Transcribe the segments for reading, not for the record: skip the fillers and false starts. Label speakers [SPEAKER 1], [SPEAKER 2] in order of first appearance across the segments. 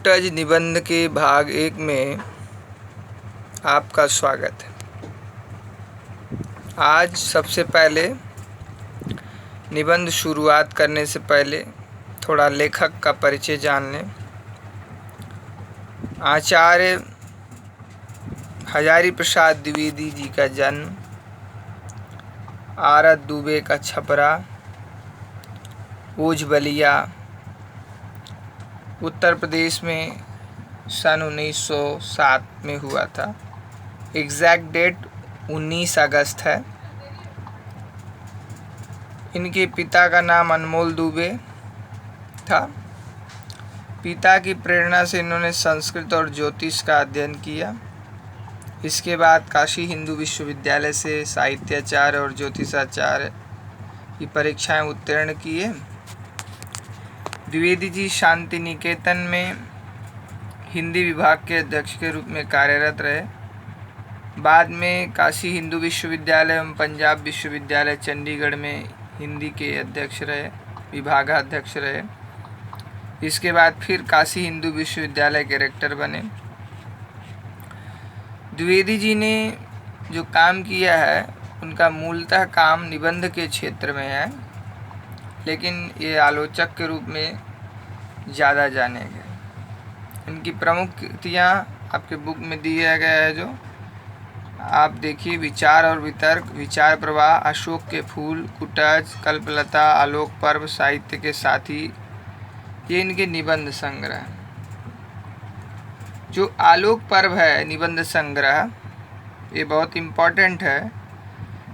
[SPEAKER 1] कूटज निबंध के भाग 1 में आपका स्वागत है। आज सबसे पहले निबंध शुरुआत करने से पहले थोड़ा लेखक का परिचय जान लें। आचार्य हजारी प्रसाद द्विवेदी जी का जन्म आरत दुबे का छपरा ओझबलिया उत्तर प्रदेश में सन 1907 में हुआ था। एग्जैक्ट डेट 19 अगस्त है। इनके पिता का नाम अनमोल दुबे था। पिता की प्रेरणा से इन्होंने संस्कृत और ज्योतिष का अध्ययन किया। इसके बाद काशी हिंदू विश्वविद्यालय से साहित्याचार्य और ज्योतिषाचार्य की परीक्षाएं उत्तीर्ण किए। द्विवेदी जी शांति निकेतन में हिंदी विभाग के अध्यक्ष के रूप में कार्यरत रहे। बाद में काशी हिंदू विश्वविद्यालय एवं पंजाब विश्वविद्यालय चंडीगढ़ में हिंदी के अध्यक्ष रहे, विभागाध्यक्ष रहे। इसके बाद फिर काशी हिंदू विश्वविद्यालय के रेक्टर बने। द्विवेदी जी ने जो काम किया है उनका मूलतः काम निबंध के क्षेत्र में है, लेकिन ये आलोचक के रूप में ज़्यादा जाने गए। इनकी प्रमुख कृतियाँ आपके बुक में दिया गया है, जो आप देखिए। विचार और वितर्क, विचार प्रवाह, अशोक के फूल, कुटज, कल्पलता, आलोक पर्व, साहित्य के साथी, ये इनके निबंध संग्रह। जो आलोक पर्व है निबंध संग्रह, ये बहुत इम्पोर्टेंट है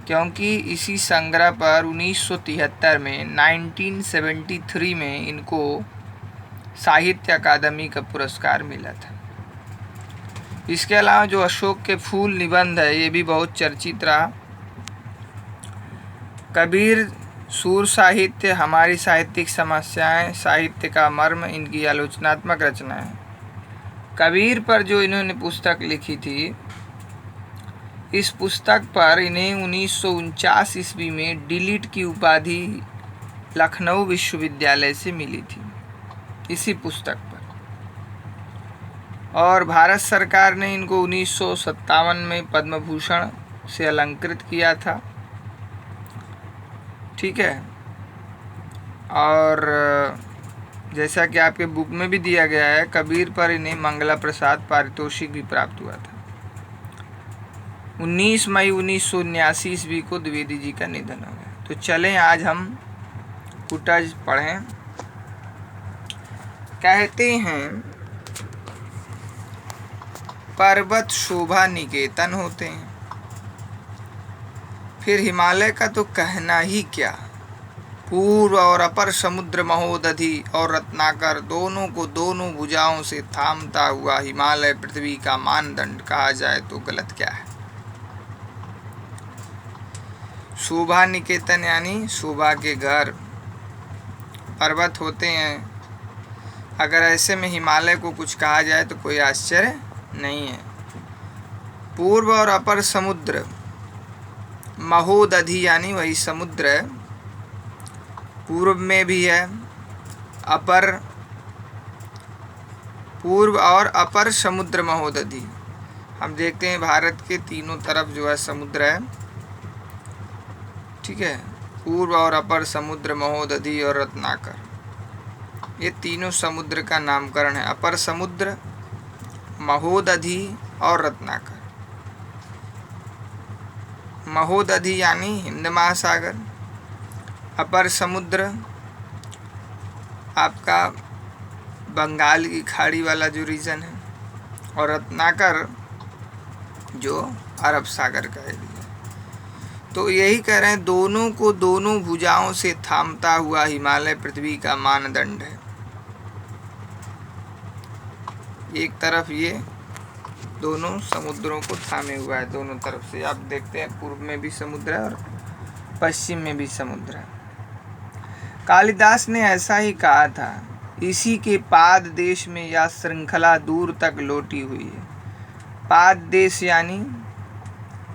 [SPEAKER 1] क्योंकि इसी संग्रह पर 1973 में 1973 में इनको साहित्य अकादमी का पुरस्कार मिला था। इसके अलावा जो अशोक के फूल निबंध है, ये भी बहुत चर्चित रहा। कबीर, सूर साहित्य, हमारी साहित्यिक समस्याएं, साहित्य का मर्म, इनकी आलोचनात्मक रचना है। कबीर पर जो इन्होंने पुस्तक लिखी थी, इस पुस्तक पर इन्हें 1949 ईस्वी में डिलीट की उपाधि लखनऊ विश्वविद्यालय से मिली थी, इसी पुस्तक पर। और भारत सरकार ने इनको 1957 में पद्म भूषण से अलंकृत किया था। ठीक है। और जैसा कि आपके बुक में भी दिया गया है, कबीर पर इन्हें मंगला प्रसाद पारितोषिक भी प्राप्त हुआ था। 19 मई 1979 ईस्वी को द्विवेदी जी का निधन हो गया। तो चलें आज हम कुटज पढ़ें। कहते हैं पर्वत शोभा निकेतन होते हैं, फिर हिमालय का तो कहना ही क्या। पूर्व और अपर समुद्र महोदधि और रत्नाकर, दोनों को दोनों भुजाओं से थामता हुआ हिमालय पृथ्वी का मानदंड कहा जाए तो गलत क्या है। शोभा निकेतन यानी शोभा के घर, पर्वत होते हैं। अगर ऐसे में हिमालय को कुछ कहा जाए तो कोई आश्चर्य नहीं है। पूर्व और अपर समुद्र, महोदधि यानी वही समुद्र है, पूर्व में भी है। अपर, पूर्व और अपर समुद्र महोदधि, हम देखते हैं भारत के तीनों तरफ जो है समुद्र है। ठीक है। पूर्व और अपर समुद्र, महोदधि और रत्नाकर, ये तीनों समुद्र का नामकरण है। अपर समुद्र, महोदधि और रत्नाकर। महोदधि यानी हिंद महासागर, अपर समुद्र आपका बंगाल की खाड़ी वाला जो रीजन है, और रत्नाकर जो अरब सागर का एरिया। तो यही कह रहे हैं, दोनों को दोनों भुजाओं से थामता हुआ हिमालय पृथ्वी का मानदंड है। एक तरफ ये दोनों समुद्रों को थामे हुआ है, दोनों तरफ से आप देखते हैं। पूर्व में भी समुद्र है और पश्चिम में भी समुद्र है। कालिदास ने ऐसा ही कहा था, इसी के पाद देश में यह श्रृंखला दूर तक लोटी हुई है। पाद देश यानी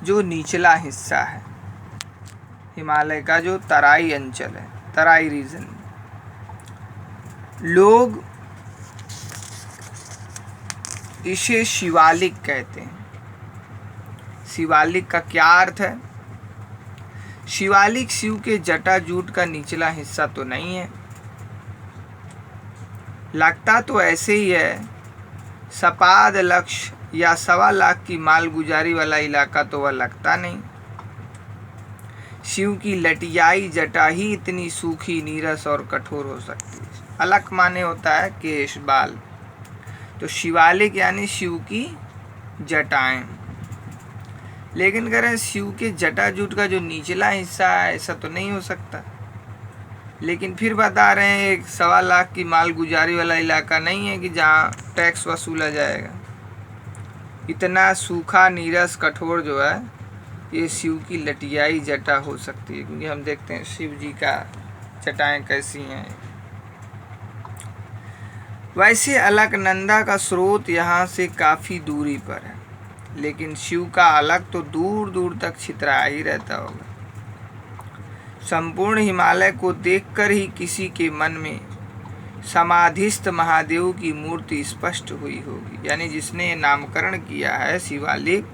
[SPEAKER 1] जो निचला हिस्सा है हिमालय का, जो तराई अंचल है, तराई रीजन। लोग इसे शिवालिक कहते हैं। शिवालिक का क्या अर्थ है? शिवालिक शिव के जटाजूट का निचला हिस्सा तो नहीं है, लगता तो ऐसे ही है। सपाद लक्ष्य या 1.25 लाख की मालगुजारी वाला इलाका तो वह लगता नहीं। शिव की लटियाई जटा ही इतनी सूखी, नीरस और कठोर हो सकती है। अलक माने होता है केश, बाल, तो शिवालिक यानी शिव की जटाएं। लेकिन करें शिव के जटाजूट का जो निचला हिस्सा है, ऐसा तो नहीं हो सकता। लेकिन फिर बता रहे हैं 1.25 लाख की मालगुजारी वाला इलाका नहीं है कि जहाँ टैक्स वसूला जाएगा। इतना सूखा, नीरस, कठोर जो है, ये शिव की लटियाई जटा हो सकती है, क्योंकि हम देखते हैं शिव जी का जटाएं कैसी हैं। वैसे अलकनंदा का स्रोत यहाँ से काफ़ी दूरी पर है, लेकिन शिव का अलग तो दूर दूर तक छितरा ही रहता होगा। संपूर्ण हिमालय को देखकर ही किसी के मन में समाधिस्थ महादेव की मूर्ति स्पष्ट हुई होगी। यानी जिसने नामकरण किया है शिवालिक,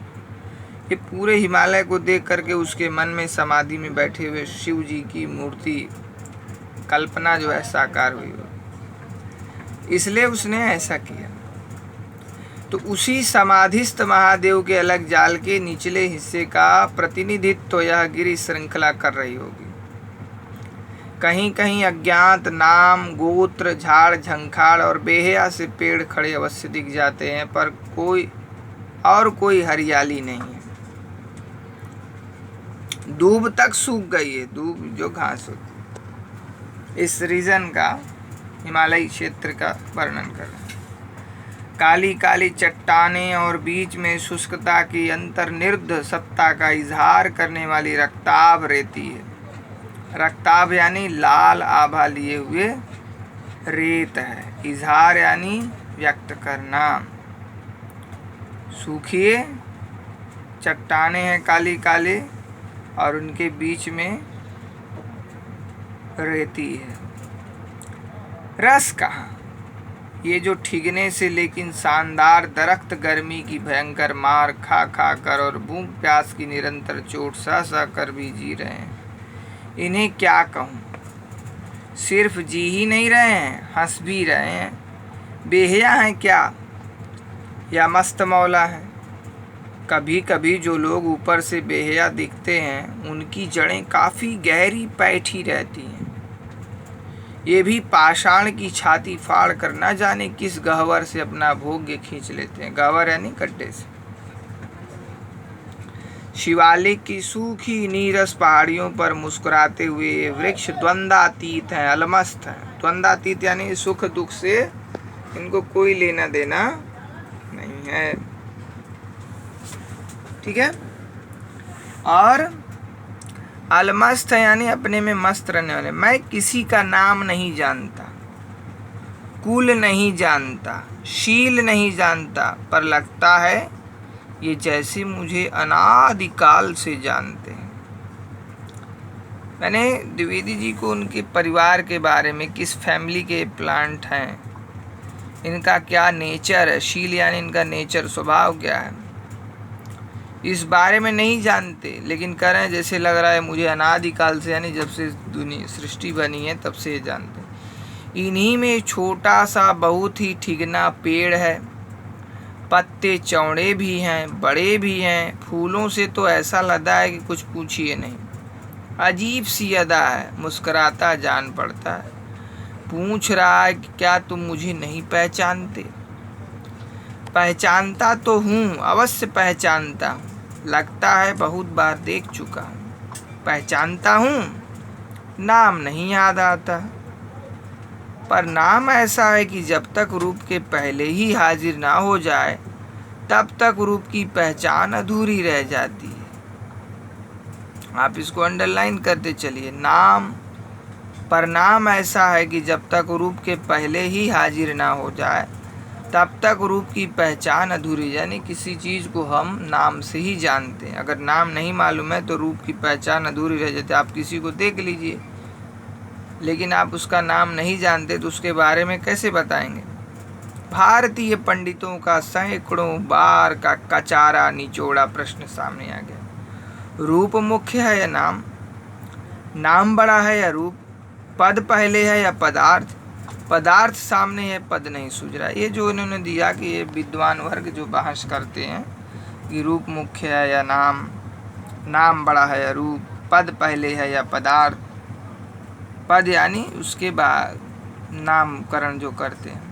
[SPEAKER 1] ये पूरे हिमालय को देख करके उसके मन में समाधि में बैठे हुए शिव जी की मूर्ति कल्पना जो है साकार हुई होगी, इसलिए उसने ऐसा किया। तो उसी समाधिस्थ महादेव के अलग जाल के निचले हिस्से का प्रतिनिधित्व तो यह गिरि श्रृंखला कर रही होगी। कहीं कहीं अज्ञात नाम, गोत्र, झाड़ झंखाड़ और बेहया से पेड़ खड़े अवश्य दिख जाते हैं, पर कोई हरियाली नहीं है। दूब तक सूख गई है, दूब जो घास होती है। इस रीजन का, हिमालयी क्षेत्र का वर्णन कर रहे हैं। काली काली चट्टानें और बीच में शुष्कता की अंतर्निर्ध सत्ता का इजहार करने वाली रक्ताभ रेती है। रक्ताभ यानी लाल आभा लिए हुए रेत है। इजहार यानी व्यक्त करना। सूखिए चट्टानें हैं काली काले, और उनके बीच में रेती है। रस कहाँ? ये जो ठिगने से लेकिन शानदार दरख्त गर्मी की भयंकर मार खा खा कर और भूख प्यास की निरंतर चोट सह सह कर भी जी रहे हैं, इन्हें क्या कहूँ? सिर्फ जी ही नहीं रहे हैं, हंस भी रहे हैं। बेहया हैं क्या या मस्त मौला है? कभी कभी जो लोग ऊपर से बेहया दिखते हैं, उनकी जड़ें काफ़ी गहरी बैठी रहती हैं। ये भी पाषाण की छाती फाड़ कर न जाने किस गह्वर से अपना भोग्य खींच लेते हैं। गह्वर यानी गड्ढे से। शिवालिक की सूखी नीरस पहाड़ियों पर मुस्कुराते हुए वृक्ष द्वंद्वातीत हैं, अलमस्त हैं। द्वंद्वातीत यानी सुख दुख से इनको कोई लेना देना नहीं है, ठीक है। और अलमस्त है यानी अपने में मस्त रहने वाले। मैं किसी का नाम नहीं जानता, कुल नहीं जानता, शील नहीं जानता, पर लगता है ये जैसे मुझे अनादिकाल से जानते हैं। मैंने द्विवेदी जी को उनके परिवार के बारे में, किस फैमिली के प्लांट हैं, इनका क्या नेचर है, शील यानी इनका नेचर, स्वभाव क्या है, इस बारे में नहीं जानते, लेकिन कह रहे हैं जैसे लग रहा है मुझे अनादिकाल से, यानी जब से दुनिया सृष्टि बनी है तब से जानते हैं। इन्हीं में छोटा सा बहुत ही ठिगना पेड़ है। पत्ते चौड़े भी हैं, बड़े भी हैं। फूलों से तो ऐसा लदा है कि कुछ पूछिए नहीं। अजीब सी अदा है, मुस्कुराता जान पड़ता है। पूछ रहा है कि क्या तुम मुझे नहीं पहचानते? पहचानता तो हूँ, अवश्य पहचानता हूँ। लगता है बहुत बार देख चुका हूँ। पहचानता हूँ, नाम नहीं याद आता, पर नाम ऐसा है कि जब तक रूप के पहले ही हाजिर ना हो जाए, तब तक रूप की पहचान अधूरी रह जाती है। आप इसको अंडरलाइन करते चलिए। नाम पर नाम ऐसा है कि जब तक रूप के पहले ही हाजिर ना हो जाए, तब तक रूप की पहचान अधूरी। यानी किसी चीज़ को हम नाम से ही जानते हैं। अगर नाम नहीं मालूम है तो रूप की पहचान अधूरी रह जाती है। आप किसी को देख लीजिए, लेकिन आप उसका नाम नहीं जानते तो उसके बारे में कैसे बताएंगे? भारतीय पंडितों का सैकड़ों बार का कचारा निचोड़ा प्रश्न सामने आ गया। रूप मुख्य है या नाम? नाम बड़ा है या रूप? पद पहले है या पदार्थ? पदार्थ सामने है, पद नहीं सूझ रहा। ये जो इन्होंने दिया कि ये विद्वान वर्ग जो बहस करते हैं कि रूप मुख्य है या नाम, नाम बड़ा है या रूप, पद पहले है या पदार्थ, पद यानी उसके बाद नामकरण जो करते हैं।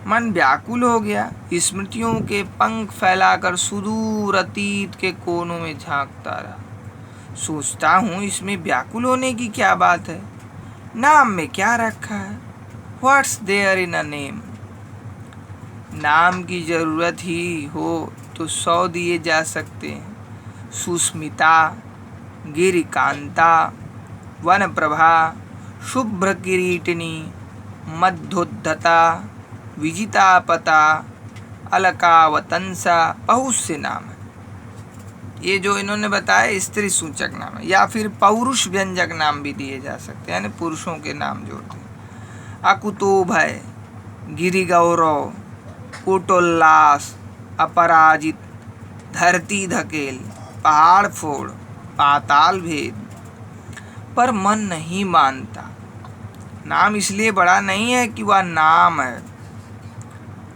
[SPEAKER 1] मन व्याकुल हो गया, स्मृतियों के पंख फैलाकर सुदूर अतीत के कोनों में झांकता रहा। सोचता हूँ इसमें व्याकुल होने की क्या बात है? नाम में क्या रखा है? What's there in a name? नाम की जरूरत ही हो तो 100 दिए जा सकते हैं। सुस्मिता, गिरिकांता, वन प्रभा, शुभ्र किरीटिनी, मध्योद्धता, विजितापता, अलकावतंसा, बहुत से नाम है। ये जो इन्होंने बताया स्त्री सूचक नाम है, या फिर पौरुष व्यंजक नाम भी दिए जा सकते हैं, यानी पुरुषों के नाम जो होते हैं। अकुतोभय, गिरिगौरव, कोटोल्लास, अपराजित, धरती धकेल, पहाड़ फोड़, पाताल भेद। पर मन नहीं मानता। नाम इसलिए बड़ा नहीं है कि वह नाम है।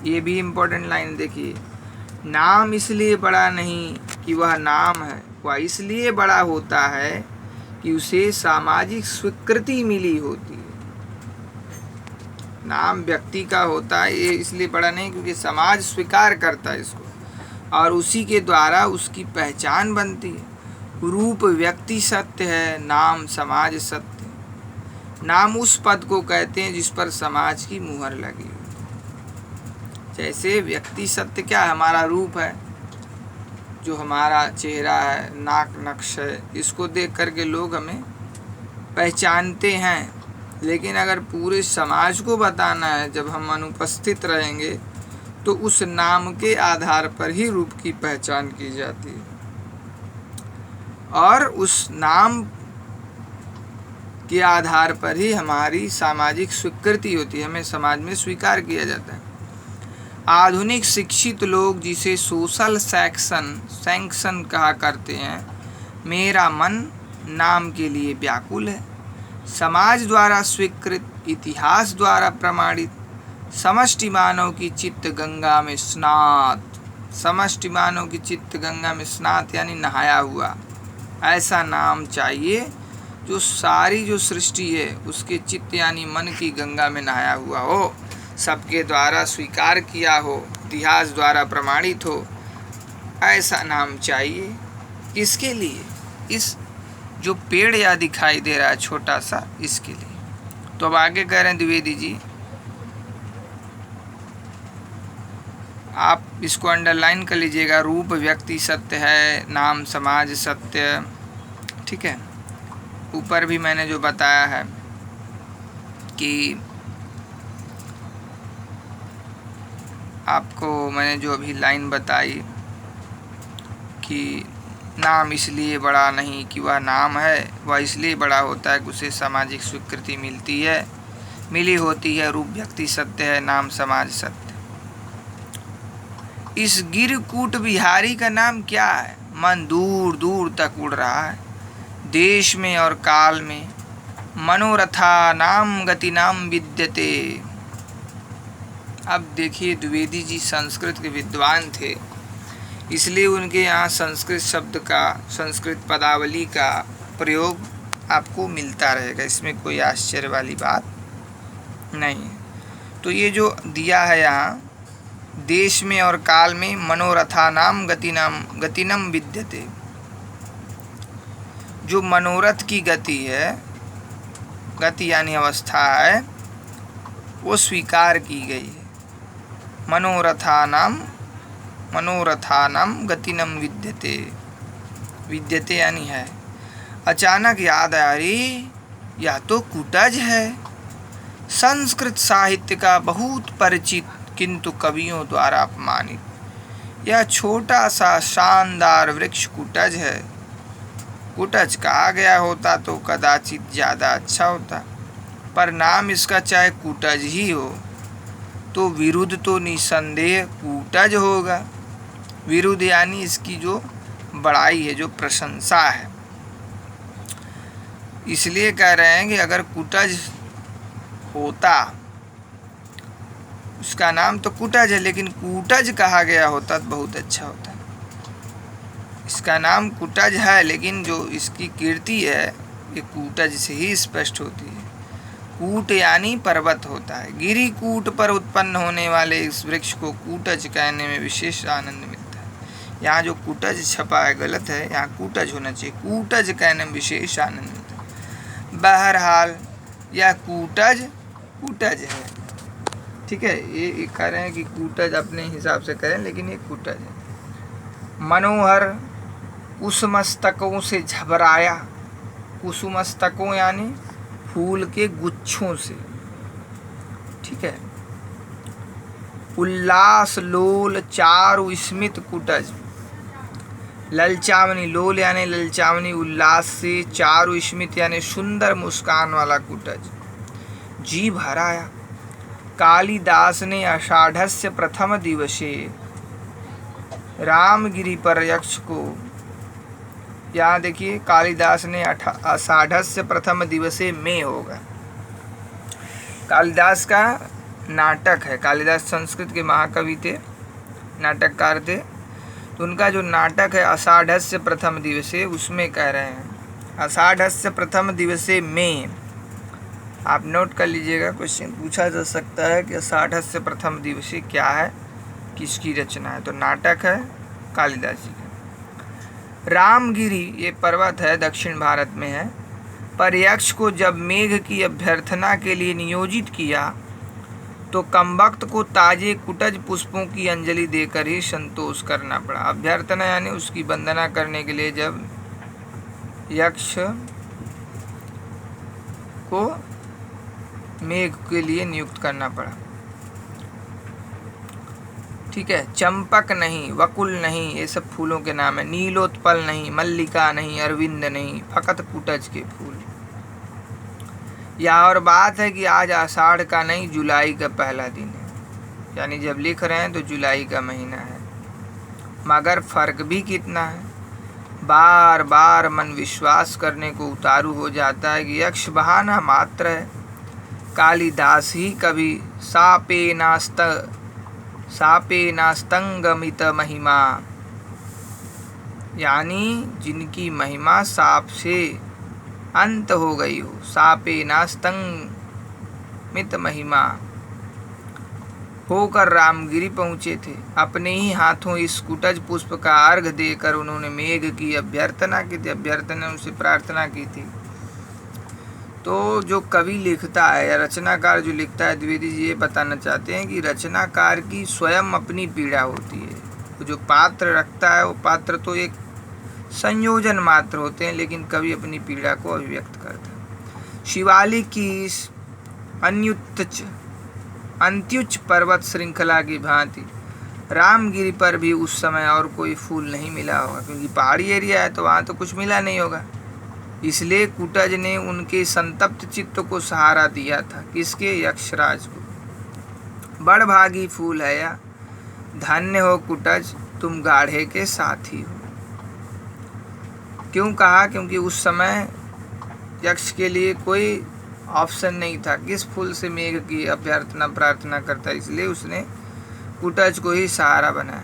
[SPEAKER 1] ये भी इम्पोर्टेंट लाइन देखिए। नाम इसलिए बड़ा नहीं कि वह नाम है, वह इसलिए बड़ा होता है कि उसे सामाजिक स्वीकृति मिली होती है। नाम व्यक्ति का होता है, ये इसलिए बड़ा नहीं क्योंकि समाज स्वीकार करता है इसको और उसी के द्वारा उसकी पहचान बनती है। रूप व्यक्ति सत्य है, नाम समाज सत्य है। नाम उस पद को कहते हैं जिस पर समाज की मुहर लगी हो। जैसे व्यक्ति सत्य क्या है? हमारा रूप है, जो हमारा चेहरा है, नाक नक्श है, इसको देख करके लोग हमें पहचानते हैं। लेकिन अगर पूरे समाज को बताना है, जब हम अनुपस्थित रहेंगे तो उस नाम के आधार पर ही रूप की पहचान की जाती है और उस नाम के आधार पर ही हमारी सामाजिक स्वीकृति होती है, हमें समाज में स्वीकार किया जाता है। आधुनिक शिक्षित लोग जिसे सोशल सैंक्शन कहा करते हैं, मेरा मन नाम के लिए व्याकुल है। समाज द्वारा स्वीकृत, इतिहास द्वारा प्रमाणित, समष्टि मानव की चित्त गंगा में स्नात, समष्टि मानव की चित्त गंगा में स्नात यानी नहाया हुआ, ऐसा नाम चाहिए जो सारी जो सृष्टि है उसके चित्त यानी मन की गंगा में नहाया हुआ हो, सबके द्वारा स्वीकार किया हो, इतिहास द्वारा प्रमाणित हो, ऐसा नाम चाहिए। किसके लिए? इस जो पेड़ या दिखाई दे रहा है छोटा सा, इसके लिए। तो अब आगे कह रहे हैं द्विवेदी जी, आप इसको अंडरलाइन कर लीजिएगा। रूप व्यक्ति सत्य है, नाम समाज सत्य, ठीक है। ऊपर भी मैंने जो बताया है कि आपको मैंने जो अभी लाइन बताई कि नाम इसलिए बड़ा नहीं कि वह नाम है, वह इसलिए बड़ा होता है कि उसे सामाजिक स्वीकृति मिली होती है। रूप व्यक्ति सत्य है, नाम समाज सत्य। इस गिरकूट बिहारी का नाम क्या है? मन दूर दूर तक उड़ रहा है, देश में और काल में। मनोरथा नाम गति नाम विद्यते। अब देखिए, द्विवेदी जी संस्कृत के विद्वान थे, इसलिए उनके यहाँ संस्कृत शब्द का, संस्कृत पदावली का प्रयोग आपको मिलता रहेगा, इसमें कोई आश्चर्य वाली बात नहीं है। तो ये जो दिया है यहाँ, देश में और काल में, मनोरथा नाम गतिनम विद्यते। जो मनोरथ की गति है, गति यानी अवस्था है, वो स्वीकार की गई है। मनोरथानाम गतिनम विद्यते, विद्यते यानी है। अचानक याद आया, अरे यह तो कुटज है, संस्कृत साहित्य का बहुत परिचित किंतु कवियों द्वारा अपमानित। यह छोटा सा शानदार वृक्ष कुटज है। कुटज कहा गया होता तो कदाचित ज़्यादा अच्छा होता, पर नाम इसका चाहे कुटज ही हो, तो विरुद्ध तो निसंदेह कूटज होगा। विरुद्ध यानी इसकी जो बड़ाई है, जो प्रशंसा है। इसलिए कह रहे हैं कि अगर कूटज होता, उसका नाम तो कूटज है, लेकिन कूटज कहा गया होता तो बहुत अच्छा होता। इसका नाम कूटज है, लेकिन जो इसकी कीर्ति है ये कूटज से ही स्पष्ट होती है। कूट यानी पर्वत होता है। गिरी कूट पर उत्पन्न होने वाले इस वृक्ष को कूटज कहने में विशेष आनंद मिलता है। यहाँ जो कूटज छपा है गलत है, यहाँ कूटज होना चाहिए। कूटज कहने में विशेष आनंद मिलता है। बहरहाल यह कूटज कूटज है, ठीक है। ये कह रहे हैं कि कूटज अपने हिसाब से करें, लेकिन ये कूटज है। मनोहर कुसुमस्तकों से झबराया। कुसुमस्तकों यानी फूल के गुच्छों से, ठीक है। उल्लास लोल चारु स्मित कुटज। ललचावनी, लोल यानी ललचावनी, उल्लास से, चारु स्मित यानी सुंदर मुस्कान वाला कुटज। जी भराया। कालिदास ने आषाढ़स्य प्रथम दिवसे रामगिरी पर यक्ष को, यहाँ देखिए कालिदास ने आषाढ़स्य प्रथम दिवसे में होगा। कालिदास का नाटक है। कालिदास संस्कृत के महाकवि थे, नाटककार थे। तो उनका जो नाटक है आषाढ़स्य प्रथम दिवसे, उसमें कह रहे हैं आषाढ़स्य प्रथम दिवसे में। आप नोट कर लीजिएगा, क्वेश्चन पूछा जा सकता है कि आषाढ़स्य प्रथम दिवसे क्या है, किसकी रचना है। तो नाटक है कालिदास जी का। रामगिरी ये पर्वत है, दक्षिण भारत में है। पर यक्ष को जब मेघ की अभ्यर्थना के लिए नियोजित किया तो कमबख्त को ताजे कुटज पुष्पों की अंजलि देकर ही संतोष करना पड़ा। अभ्यर्थना यानी उसकी वंदना करने के लिए जब यक्ष को मेघ के लिए नियुक्त करना पड़ा, ठीक है। चंपक नहीं, वकुल नहीं, ये सब फूलों के नाम है। नीलोत्पल नहीं, मल्लिका नहीं, अरविंद नहीं, फकत कुटज के फूल। यह और बात है कि आज आषाढ़ का नहीं, जुलाई का पहला दिन है। यानी जब लिख रहे हैं तो जुलाई का महीना है। मगर फर्क भी कितना है। बार बार मन विश्वास करने को उतारू हो जाता है कि यक्ष बहाना मात्र है। कालिदास ही कभी सापे नास्तंगमित महिमा, यानी जिनकी महिमा साप से अंत हो गई हो। सापे नास्तंगमित महिमा होकर रामगिरी पहुँचे थे। अपने ही हाथों इस कुटज पुष्प का अर्घ देकर उन्होंने मेघ की अभ्यर्थना की थी। अभ्यर्थना उनसे प्रार्थना की थी। तो जो कवि लिखता है या रचनाकार जो लिखता है, द्विवेदी जी ये बताना चाहते हैं कि रचनाकार की स्वयं अपनी पीड़ा होती है। तो जो पात्र रखता है वो पात्र तो एक संयोजन मात्र होते हैं, लेकिन कवि अपनी पीड़ा को अभिव्यक्त करता है। शिवालिक की इस अंत्युच्च पर्वत श्रृंखला की भांति रामगिरी पर भी उस समय और कोई फूल नहीं मिला होगा, क्योंकि पहाड़ी एरिया है तो वहाँ तो कुछ मिला नहीं होगा। इसलिए कुटज ने उनके संतप्त चित्त को सहारा दिया था। किसके? यक्षराज को। बड़भागी फूल है या धन्य हो कुटज, तुम गाढ़े के साथी हो। क्यों कहा? क्योंकि उस समय यक्ष के लिए कोई ऑप्शन नहीं था किस फूल से मेघ की अभ्यर्थना प्रार्थना करता, इसलिए उसने कुटज को ही सहारा बनाया,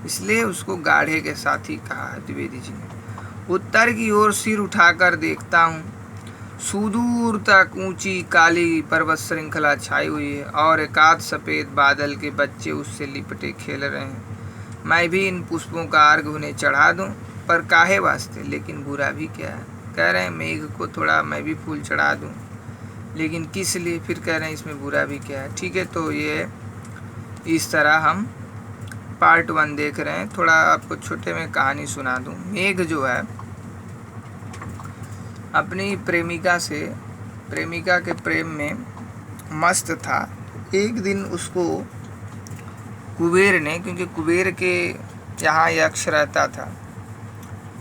[SPEAKER 1] इसलिए उसको गाढ़े के साथी कहा है द्विवेदी जी ने। उत्तर की ओर सिर उठाकर देखता हूँ, सुदूर तक ऊंची काली पर्वत श्रृंखला छाई हुई है और एकाध सफ़ेद बादल के बच्चे उससे लिपटे खेल रहे हैं। मैं भी इन पुष्पों का अर्घ उन्हें चढ़ा दूं, पर काहे वास्ते? लेकिन बुरा भी क्या है? कह रहे हैं मेघ को थोड़ा मैं भी फूल चढ़ा दूं, लेकिन किस लिए? फिर कह रहे हैं इसमें बुरा भी क्या है। ठीक है, तो ये इस तरह हम पार्ट 1 देख रहे हैं। थोड़ा आपको छोटे में कहानी सुना दूं। मेघ जो है अपनी प्रेमिका के प्रेम में मस्त था। एक दिन उसको कुबेर ने, क्योंकि कुबेर के यहाँ यक्ष रहता था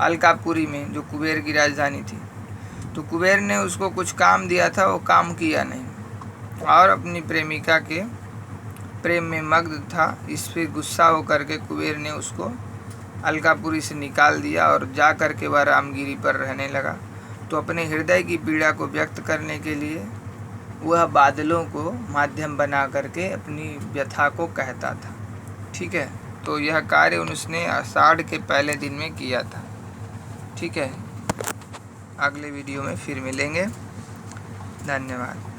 [SPEAKER 1] अलकापुरी में, जो कुबेर की राजधानी थी, तो कुबेर ने उसको कुछ काम दिया था, वो काम किया नहीं और अपनी प्रेमिका के प्रेम में मग्न था। इस पे गुस्सा होकर के कुबेर ने उसको अलकापुरी से निकाल दिया और जा कर के वह रामगिरी पर रहने लगा। तो अपने हृदय की पीड़ा को व्यक्त करने के लिए वह बादलों को माध्यम बना करके अपनी व्यथा को कहता था। ठीक है, तो यह कार्य उसने आषाढ़ के पहले दिन में किया था। ठीक है, अगले वीडियो में फिर मिलेंगे। धन्यवाद।